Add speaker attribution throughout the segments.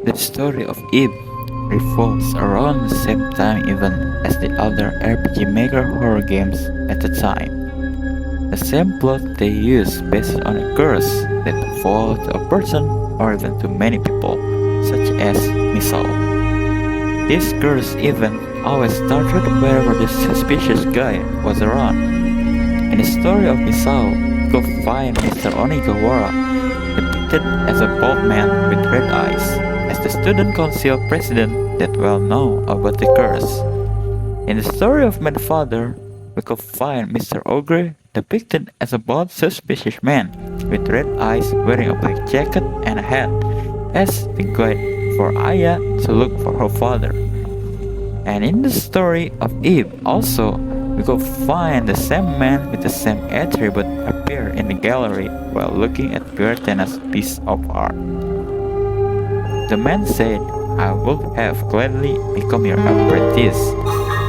Speaker 1: The story of Eve revolves around the same time event as the other rpgmaker horror games at the time. The same plot they use based on a curse that falls to a person or even to many people, such as Misao. This curse event always started wherever the suspicious guy was around. In the story of Misao, you could find Mr. Onigawara, depicted as a bald man with red eyes, as the student council president that well know about the curse. In the story of my father, we could find Mr. Ogre, depicted as a bald suspicious man with red eyes wearing a black jacket and a hat, as the guide for Aya to look for her father. And in the story of Eve also, we could find the same man with the same attribute appear in the gallery while looking at Guertena's piece of art. The man said, "I would have gladly become your apprentice."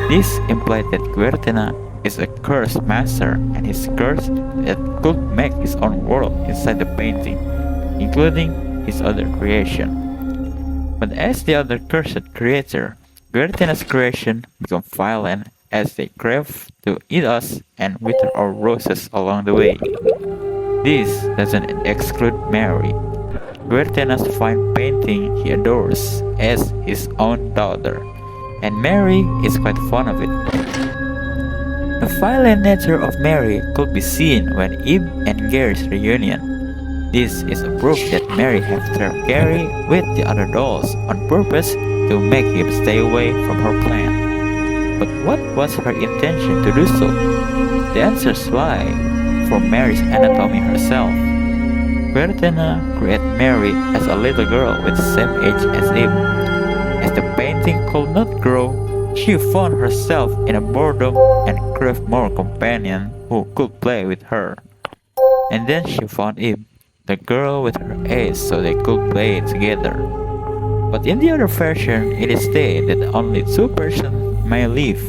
Speaker 1: This implied that Guertena is a cursed master and his curse that could make his own world inside the painting, including his other creation. But as the other cursed creator, Guertena's creation become violent as they crave to eat us and wither our roses along the way. This doesn't exclude Mary, Guertena's fine painting he adores as his own daughter, and Mary is quite fond of it. The violent nature of Mary could be seen when Eve and Gary's reunion. This is a proof that Mary had trapped Gary with the other dolls on purpose to make him stay away from her plan. But what was her intention to do so? The answers lie from Mary's anatomy herself. Guertena created Mary as a little girl with the same age as Eve. As the painting could not grow, she found herself in a boredom and craved more companion who could play with her. And then she found Eve, the girl with her age, so they could play together. But in the other version, it is stated that only two persons may live.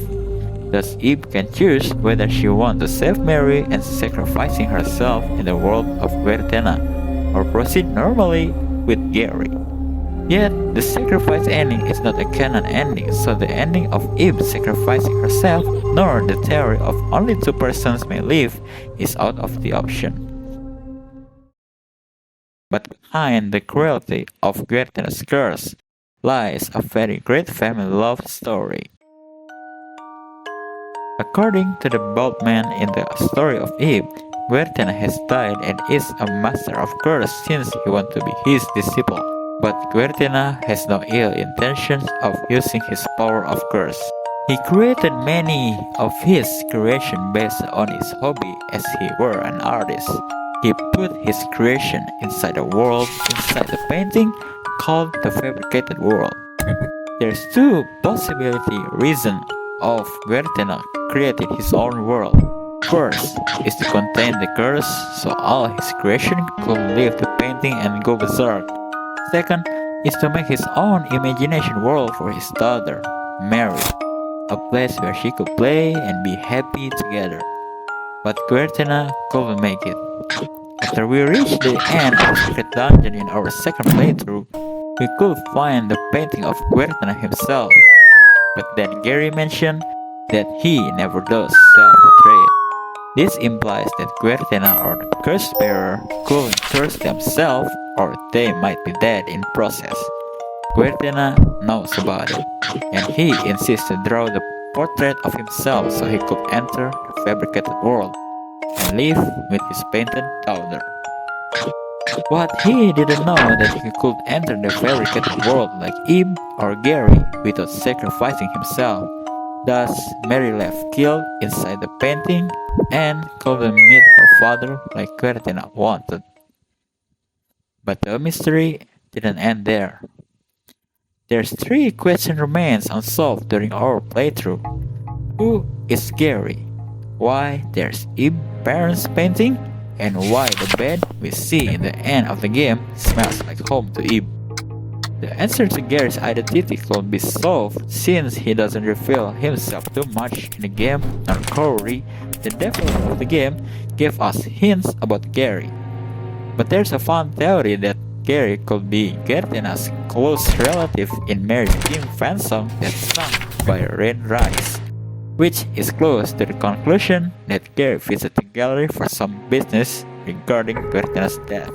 Speaker 1: Thus Eve can choose whether she wants to save Mary and sacrificing herself in the world of Guertena, or proceed normally with Gary. Yet, the sacrifice ending is not a canon ending, so the ending of Eve sacrificing herself, nor the theory of only two persons may live, is out of the option. But behind the cruelty of Guertena's curse lies a very great family love story. According to the bald man in the story of Eve, Guertena has died and is a master of curse since he wants to be his disciple. But Guertena has no ill intentions of using his power of curse. He created many of his creations based on his hobby as he were an artist. He put his creation inside a world inside the painting called the fabricated world. There's two possibility reasons of Guertena creating his own world. First is to contain the curse so all his creation could leave the painting and go berserk. Second is to make his own imagination world for his daughter, Mary, a place where she could play and be happy together. But Guertena couldn't make it. After we reached the end of the secret dungeon in our second playthrough, we could find the painting of Guertena himself. But then Gary mentioned that he never does self-portrait. This implies that Guertena or the curse bearer could curse themselves or they might be dead in process. Guertena knows about it, and he insists to draw the portrait of himself so he could enter the fabricated world and live with his painted daughter. What he didn't know that he could enter the fabricated world like Eve or Gary without sacrificing himself. Thus, Mary left killed inside the painting and couldn't meet her father like Guertena wanted. But the mystery didn't end there. There's three questions remains unsolved during our playthrough. Who is Gary? Why there's Eve parents painting? And why the bed we see in the end of the game smells like home to Eve? The answer to Gary's identity could be solved since he doesn't reveal himself too much in the game, nor Corey, the developer of the game, gave us hints about Gary. But there's a fun theory that Gary could be Gertina's close relative in Mary's theme fan song that's sung by Rain Rice, which is close to the conclusion that Gary visited the gallery for some business regarding Gertina's death.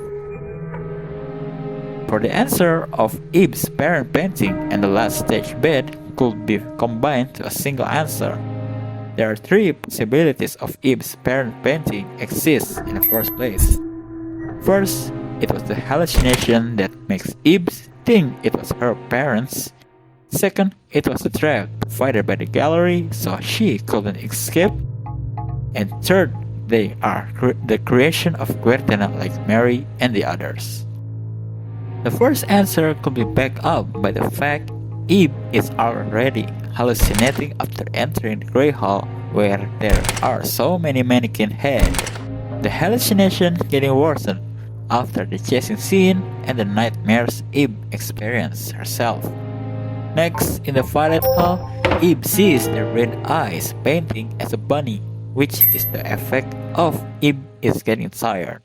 Speaker 1: For the answer of Ib's parent painting and the last stage bed could be combined to a single answer. There are three possibilities of Ib's parent painting exist in the first place. First, it was the hallucination that makes Ib think it was her parents. Second, it was the trap provided by the gallery so she couldn't escape. And third, they are the creation of Guertena like Mary and the others. The first answer could be backed up by the fact Ib is already hallucinating after entering the Grey Hall where there are so many mannequin heads. The hallucination getting worsened after the chasing scene and the nightmares Ib experienced herself. Next, in the Violet Hall, Ib sees the red eyes painting as a bunny, which is the effect of Ib is getting tired.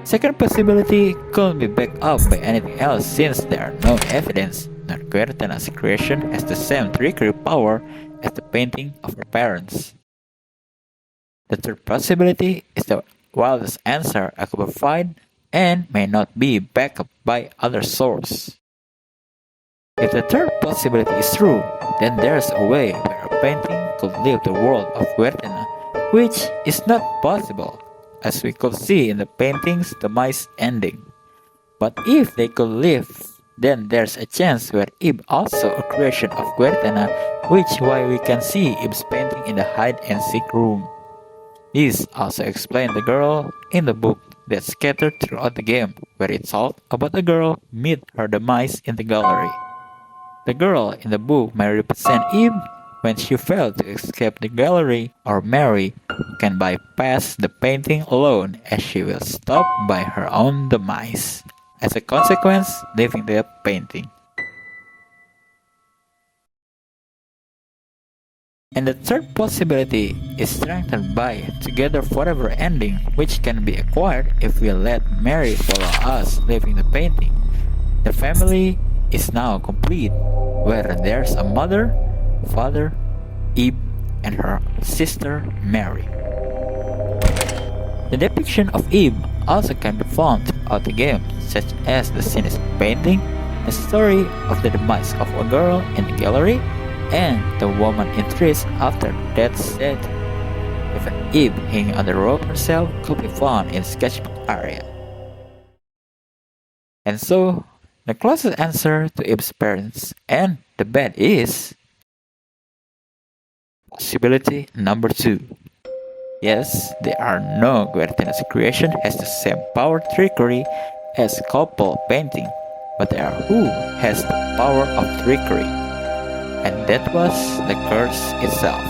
Speaker 1: Second possibility couldn't be backed up by anything else since there are no evidence that Guertena's creation has the same trickery power as the painting of her parents. The third possibility is the wildest answer I could provide and may not be backed up by other sources. If the third possibility is true, then there's a way where a painting could leave the world of Guertena, which is not possible, as we could see in the painting's demise ending. But if they could live, then there's a chance where Ib also a creation of Guertena, which why we can see Ib's painting in the hide and seek room. This also explains the girl in the book that's scattered throughout the game, where it talks about the girl meet her demise in the gallery. The girl in the book may represent Ib when she failed to escape the gallery, or Mary can bypass the painting alone as she will stop by her own demise, as a consequence leaving the painting. And the third possibility is strengthened by Together Forever ending, which can be acquired if we let Mary follow us leaving the painting. The family is now complete, where there's a mother, father, Ib, and her sister Mary. The depiction of Ib also can be found throughout the game, such as the sinister painting, the story of the demise of a girl in the gallery, and the woman in trees after death set. Even Ib hanging on the rope herself could be found in the sketchbook area. And so, the closest answer to Ib's parents and the bed is possibility number 2. Yes, there are no Guertena's creation has the same power trickery as couple painting, but there are who has the power of trickery, and that was the curse itself.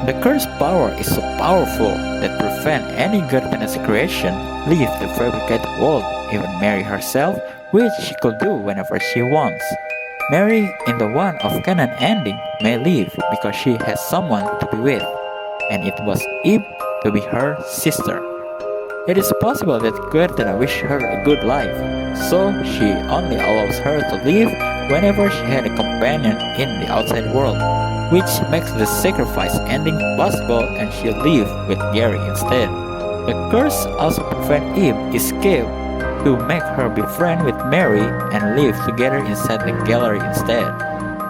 Speaker 1: The curse power is so powerful that prevent any Guertena's creation leave the fabricated world, even Mary herself, which she could do whenever she wants. Mary, in the one of canon ending, may leave because she has someone to be with, and it was Ib to be her sister. It is possible that Guertena wished her a good life, so she only allows her to leave whenever she had a companion in the outside world, which makes the sacrifice ending possible and she leave with Gary instead. The curse also prevents Ib escape to make her be friends with Mary and live together inside the gallery instead.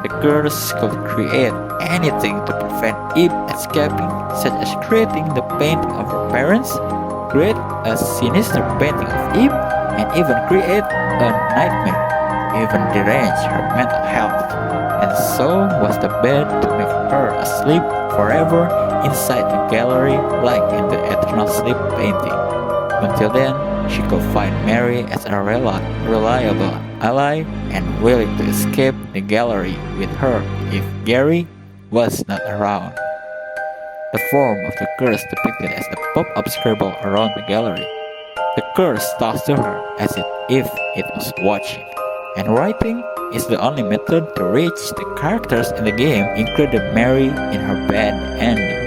Speaker 1: The curse could create anything to prevent Ib escaping, such as creating the painting of her parents, create a sinister painting of Ib, and even create a nightmare, even derange her mental health. And so was the bed to make her asleep forever inside the gallery like in the Eternal Sleep painting. Until then, she could find Mary as a reliable ally and willing to escape the gallery with her if Gary was not around. The form of the curse depicted as the pop-up scribble around the gallery. The curse talks to her as if it was watching, and writing is the only method to reach the characters in the game, including Mary in her bad ending.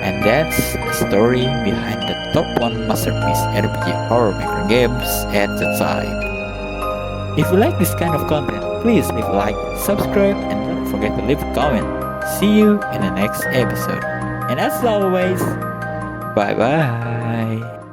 Speaker 1: And that's the story behind the top 1 masterpiece RPG horror maker games at the time. If you like this kind of content, please leave a like, subscribe, and don't forget to leave a comment. See you in the next episode. And as always, bye bye.